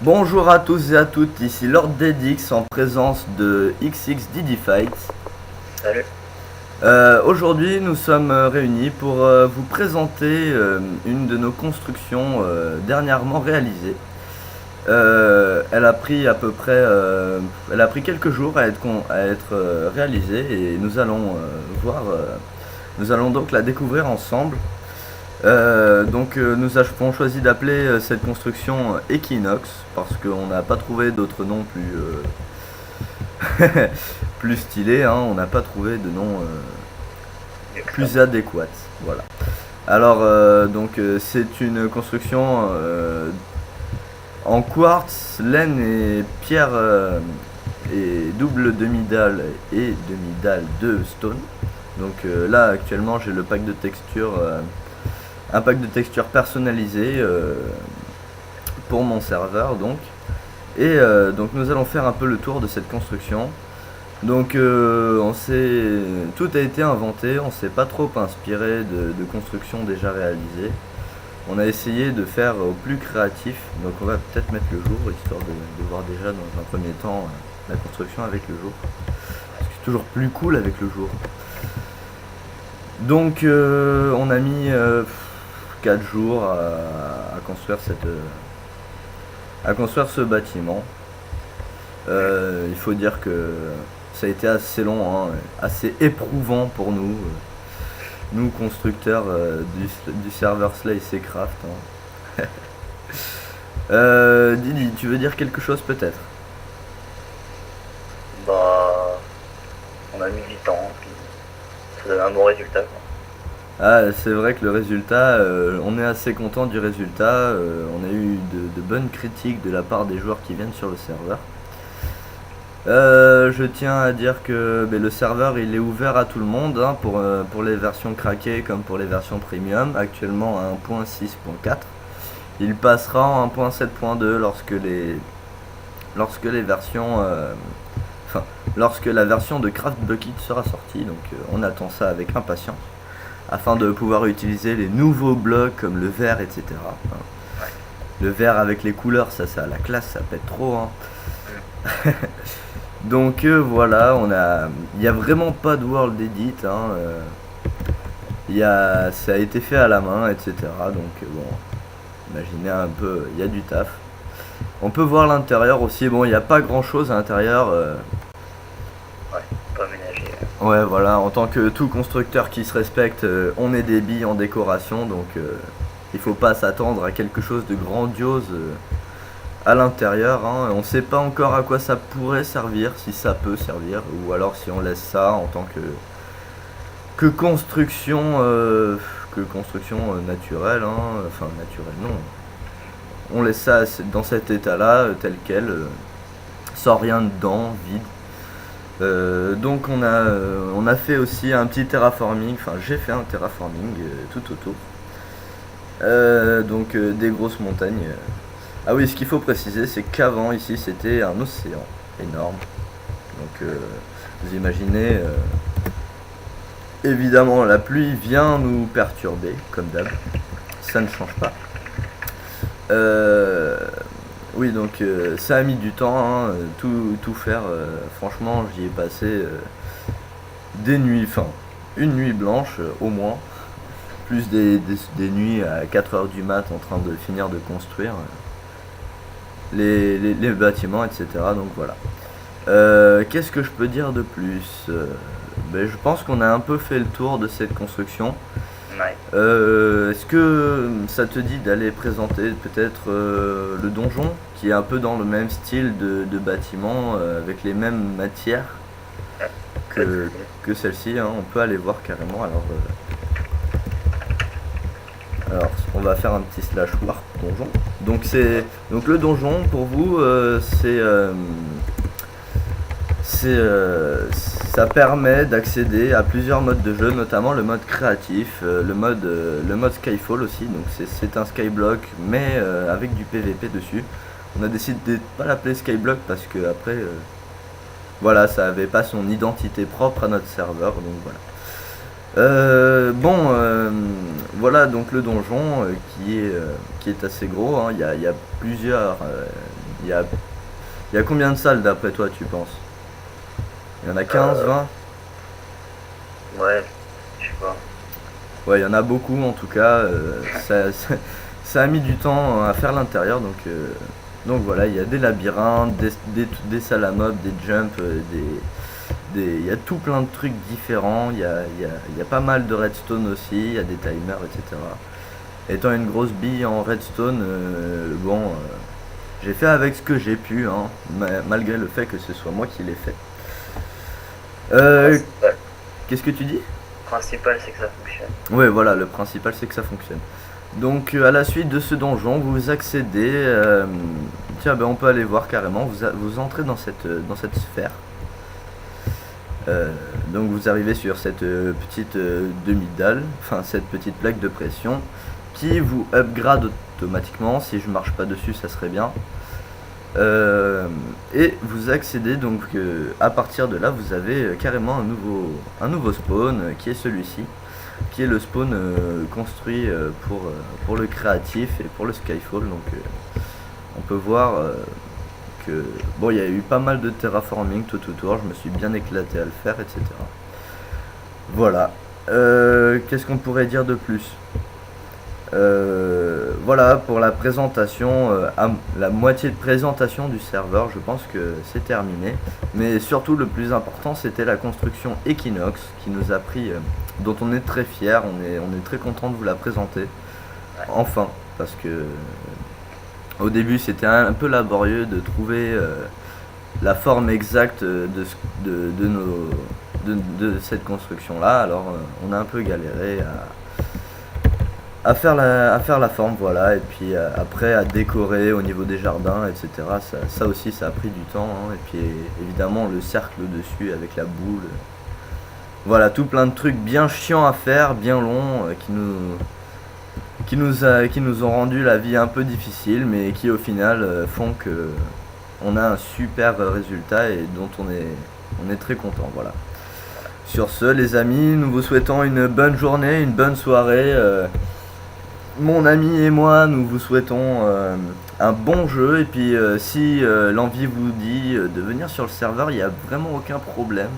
Bonjour à tous et à toutes, ici Lord Dedix en présence de XX Didi Fight. Salut. Aujourd'hui nous sommes réunis pour vous présenter une de nos constructions dernièrement réalisées. Elle a pris à peu près, elle a pris quelques jours à être réalisée et nous allons nous allons donc la découvrir ensemble. Nous avons choisi d'appeler cette construction Equinox parce qu'on n'a pas trouvé d'autres noms plus stylés, hein. On n'a pas trouvé de nom plus adéquat. Voilà. Alors c'est une construction en quartz, laine et pierre et double demi-dalle et demi-dalle de stone. Donc là actuellement j'ai le pack de textures. Un pack de textures personnalisé pour mon serveur donc. Et donc nous allons faire un peu le tour de cette construction. Donc tout a été inventé, on s'est pas trop inspiré de constructions déjà réalisées. On a essayé de faire au plus créatif, donc on va peut-être mettre le jour histoire de voir déjà dans un premier temps la construction avec le jour. Parce que c'est toujours plus cool avec le jour. Donc on a mis 4 jours à construire ce bâtiment. Il faut dire que ça a été assez long, hein, assez éprouvant pour nous constructeurs du serveur Slay Craft. Hein. Didi, tu veux dire quelque chose peut-être? Bah, on a mis du temps, puis ça donne un bon résultat, quoi. Ah, c'est vrai que le résultat, on est assez content du résultat. On a eu de bonnes critiques de la part des joueurs qui viennent sur le serveur. Je tiens à dire que le serveur il est ouvert à tout le monde, hein, pour les versions craquées comme pour les versions premium, actuellement à 1.6.4. Il passera en 1.7.2 lorsque les versions lorsque la version de Craft Bucket sera sortie. Donc on attend ça avec impatience afin de pouvoir utiliser les nouveaux blocs comme le vert, etc. Ouais. Le vert avec les couleurs, ça a la classe, ça pète trop, hein. Donc voilà, il n'y a vraiment pas de world edit, hein. Ça a été fait à la main, etc. Donc bon, imaginez un peu, il y a du taf. On peut voir l'intérieur aussi. Bon, il n'y a pas grand chose à l'intérieur. Ouais, pas ménager. Ouais, voilà, en tant que tout constructeur qui se respecte, on met des billes en décoration, donc il faut pas s'attendre à quelque chose de grandiose à l'intérieur, hein. On sait pas encore à quoi ça pourrait servir, si ça peut servir, ou alors si on laisse ça en tant que construction, naturelle, hein. Enfin naturelle non. On laisse ça dans cet état-là, tel quel, sans rien dedans, vide. Donc on a fait aussi un petit terraforming, enfin j'ai fait un terraforming tout autour. Des grosses montagnes. Ah oui, ce qu'il faut préciser, c'est qu'avant ici c'était un océan énorme. Donc vous imaginez, évidemment la pluie vient nous perturber, comme d'hab. Ça ne change pas. Oui, donc ça a mis du temps, hein, tout faire. Franchement, j'y ai passé des nuits, enfin une nuit blanche au moins, plus des nuits à 4h du mat en train de finir de construire les bâtiments, etc. Donc voilà. Qu'est-ce que je peux dire de plus? Je pense qu'on a un peu fait le tour de cette construction. Ouais. Est-ce que ça te dit d'aller présenter peut-être le donjon, qui est un peu dans le même style de bâtiment, avec les mêmes matières que celle-ci, hein. On peut aller voir carrément. Alors on va faire un petit slash warp donjon. Donc le donjon pour vous, ça permet d'accéder à plusieurs modes de jeu, notamment le mode créatif, le mode Skyfall aussi. Donc c'est un Skyblock mais avec du PVP dessus. On a décidé de pas l'appeler Skyblock parce que après voilà, ça avait pas son identité propre à notre serveur, donc voilà. Voilà donc le donjon qui est assez gros, hein. Il y a plusieurs il y a combien de salles d'après toi, tu penses? Il y en a 15, 20? Ouais, je sais pas. Ouais, il y en a beaucoup en tout cas. Ça a mis du temps à faire l'intérieur, donc voilà, il y a des labyrinthes, des salles à mobs, des jumps, il y a tout plein de trucs différents. Il y a pas mal de redstone aussi, il y a des timers, etc. Étant une grosse bille en redstone, j'ai fait avec ce que j'ai pu, hein, malgré le fait que ce soit moi qui l'ai fait. Principal, Qu'est-ce que tu dis? principal c'est que ça fonctionne. Ouais, voilà, le principal c'est que ça fonctionne. Donc à la suite de ce donjon, vous accédez. Tiens, ben, on peut aller voir carrément. Vous entrez dans cette sphère. Donc vous arrivez sur cette petite demi-dalle, enfin cette petite plaque de pression qui vous upgrade automatiquement. Si je marche pas dessus, ça serait bien. Et vous accédez donc à partir de là, vous avez carrément un nouveau spawn qui est celui-ci, qui est le spawn construit pour le créatif et pour le Skyfall. Donc on peut voir que bon, il y a eu pas mal de terraforming tout autour, je me suis bien éclaté à le faire, etc. Voilà. Qu'est-ce qu'on pourrait dire de plus? Voilà pour la présentation, la moitié de présentation du serveur, je pense que c'est terminé. Mais surtout le plus important c'était la construction Equinox qui nous a pris, dont on est très fier, on est très content de vous la présenter. Enfin, parce que au début c'était un peu laborieux de trouver la forme exacte de cette construction là, alors on a un peu galéré à faire la forme, voilà, et puis après à décorer au niveau des jardins, etc. Ça aussi ça a pris du temps, hein. Et puis évidemment le cercle dessus avec la boule, voilà, tout plein de trucs bien chiants à faire, bien longs, qui nous ont rendu la vie un peu difficile, mais qui au final font que on a un super résultat et dont on est très content, voilà. Sur ce, les amis, nous vous souhaitons une bonne journée, une bonne soirée. Mon ami et moi, nous vous souhaitons un bon jeu. Et puis, si l'envie vous dit de venir sur le serveur, il n'y a vraiment aucun problème.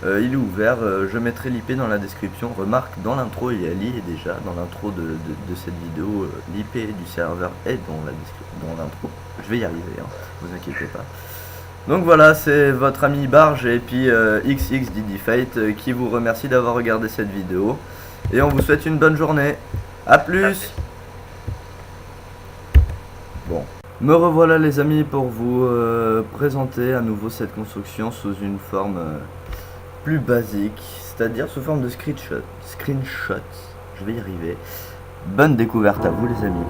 Il est ouvert. Je mettrai l'IP dans la description. Remarque, dans l'intro, il y a l'IP déjà. Dans l'intro de cette vidéo, l'IP du serveur est dans l'intro. Je vais y arriver, hein, vous inquiétez pas. Donc voilà, c'est votre ami Barge et puis XXDDFate qui vous remercie d'avoir regardé cette vidéo. Et on vous souhaite une bonne journée. A plus. Bon. Me revoilà les amis pour vous présenter à nouveau cette construction sous une forme plus basique. C'est-à-dire sous forme de screenshot. Je vais y arriver. Bonne découverte à vous les amis.